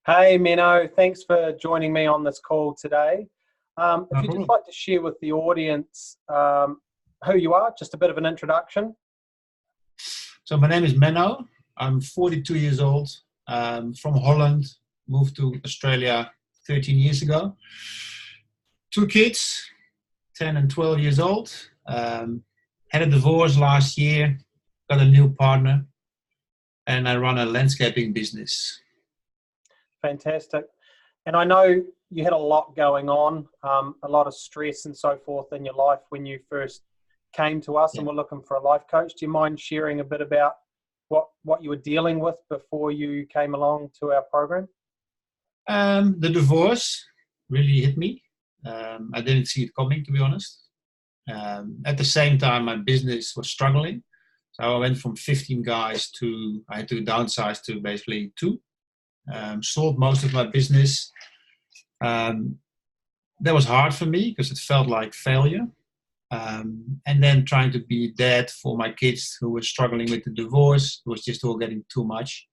Hey Menno, thanks for joining me on this call today. If No you'd just problem. like to share with the audience who you are, just a bit of an introduction. So my name is Menno. I'm 42 years old. From Holland. Moved to Australia 13 years ago. Two kids, 10 and 12 years old. Had a divorce last year. Got a new partner, and I run a landscaping business. Fantastic. And I know you had a lot going on, a lot of stress and so forth in your life when you first came to us Yeah. and were looking for a life coach. Do you mind sharing a bit about what you were dealing with before you came along to our program? The divorce really hit me. I didn't see it coming, to be honest. At the same time, my business was struggling. So I went from 15 guys to, I had to downsize to basically two. Sold most of my business. Um, that was hard for me because it felt like failure. And then trying to be dad for my kids who were struggling with the divorce, it was just all getting too much.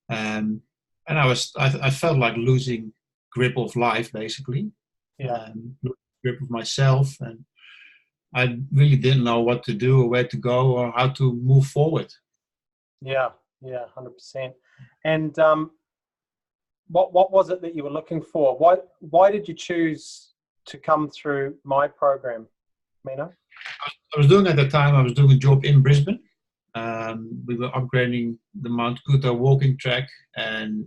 Um, and I felt like losing grip of life, basically, Yeah, losing grip of myself, and I really didn't know what to do or where to go or how to move forward. yeah, yeah, 100%. And what was it that you were looking for? Why did you choose to come through my program, Mina? I was doing at the time, I was doing a job in Brisbane. We were upgrading the Mount Kuta walking track, and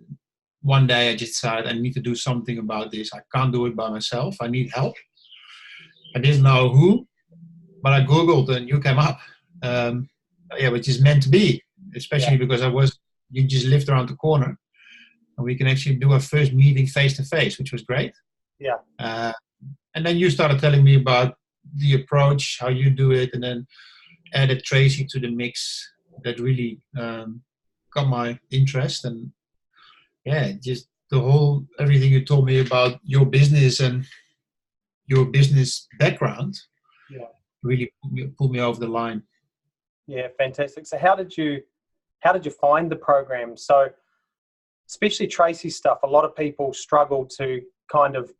one day I just decided I need to do something about this. I can't do it by myself. I need help. I didn't know who, but I Googled and you came up. Yeah, which is meant to be, Yeah, especially because you just lived around the corner and we can actually do our first meeting face to face, which was great. yeah, Uh, and then you started telling me about the approach, how you do it, and then added Tracy to the mix. That really got my interest, and yeah, just the whole everything you told me about your business and your business background yeah, really pulled me over the line. yeah. Fantastic. So how did you find the program? So especially Tracy's stuff, a lot of people struggle to kind of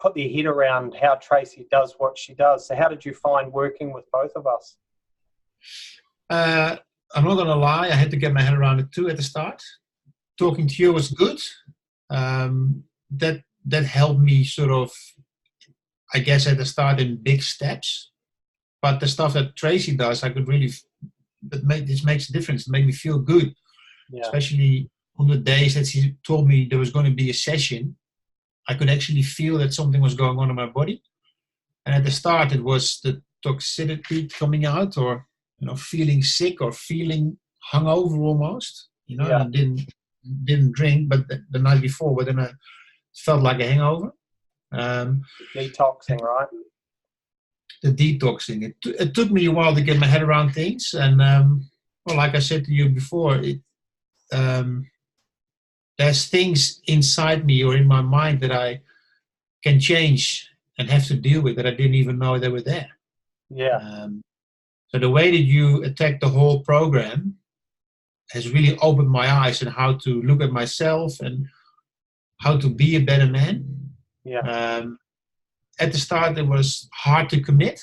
put their head around how Tracy does what she does. So how did you find working with both of us? Uh, I'm not gonna lie, I had to get my head around it too at the start. Talking to you was good. That helped me sort of, I guess, at the start in big steps. But the stuff that Tracy does, I could really, this makes a difference. It made me feel good, Yeah, especially on the days that she told me there was going to be a session. I could actually feel that something was going on in my body. And at the start, it was the toxicity coming out, or feeling sick or feeling hungover almost. And yeah. I didn't drink, but the night before, but then I felt like a hangover. Um, Detoxing, right? the detoxing. It took me a while to get my head around things, and well, like I said to you before, um, there's things inside me or in my mind that I can change and have to deal with that I didn't even know they were there. Yeah, Um, so the way that you attack the whole program has really opened my eyes on how to look at myself and how to be a better man. yeah, Um, at the start, it was hard to commit,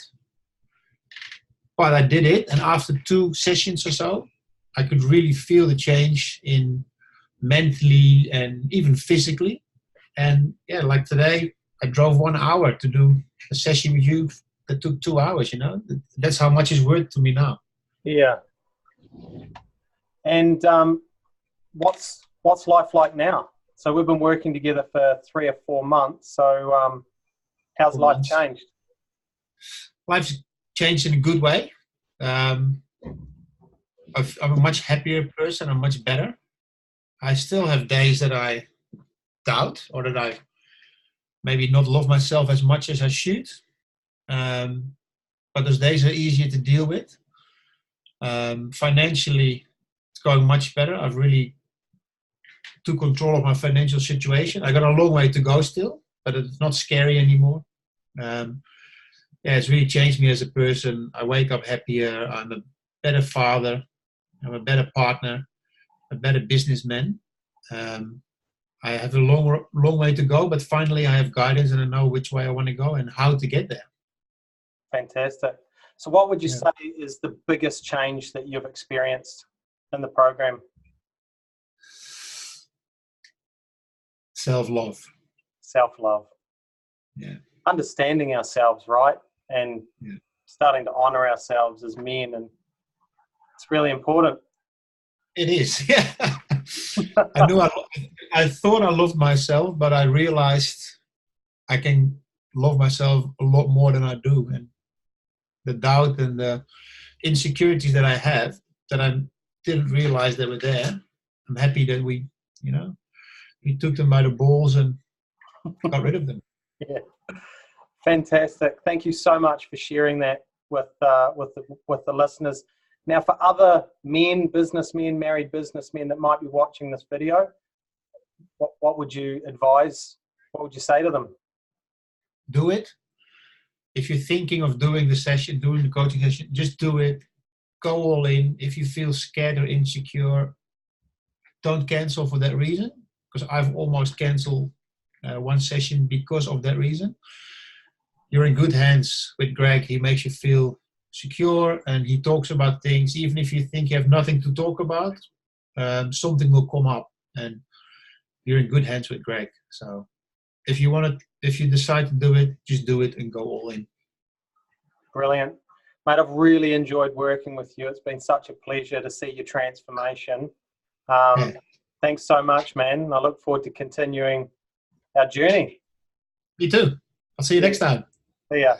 but I did it. And after two sessions or so, I could really feel the change in mentally and even physically. And yeah, like today, I drove 1 hour to do a session with you that took 2 hours. That's how much is worth to me now. yeah. And what's life like now? So we've been working together for 3 or 4 months. So how's For life months, changed? life's changed in a good way. Um, I'm a much happier person. I'm much better. I still have days that I doubt or that I maybe not love myself as much as I should. Um, but those days are easier to deal with. Financially, it's going much better. I've really took control of my financial situation. I got a long way to go still, but it's not scary anymore. Um, yeah, it's really changed me as a person. I wake up happier. I'm a better father. I'm a better partner, a better businessman. Um, I have a long way to go, but finally I have guidance and I know which way I want to go and how to get there. Fantastic. So what would you Yeah. say is the biggest change that you've experienced in the program? Self-love. Self-love. Yeah. Understanding ourselves, right? And Yeah. starting to honor ourselves as men. And it's really important. It is. Yeah. I thought I loved myself, but I realized I can love myself a lot more than I do. And the doubt and the insecurities that I have that I didn't realize they were there, I'm happy that we took them by the balls and got rid of them. Yeah. Fantastic. Thank you so much for sharing that with the listeners. Now, for other men, businessmen, married businessmen that might be watching this video, what would you advise? What would you say to them? Do it. If you're thinking of doing the coaching session, just do it. Go all in. If you feel scared or insecure, don't cancel for that reason, because I've almost canceled one session because of that reason. You're in good hands with Greg. He makes you feel secure and he talks about things. Even if you think you have nothing to talk about, something will come up and you're in good hands with Greg. So if you decide to do it, just do it and go all in. Brilliant. Mate, I've really enjoyed working with you. It's been such a pleasure to see your transformation. Yeah. Thanks so much, man. I look forward to continuing our journey. Me too. I'll see you next time. See ya.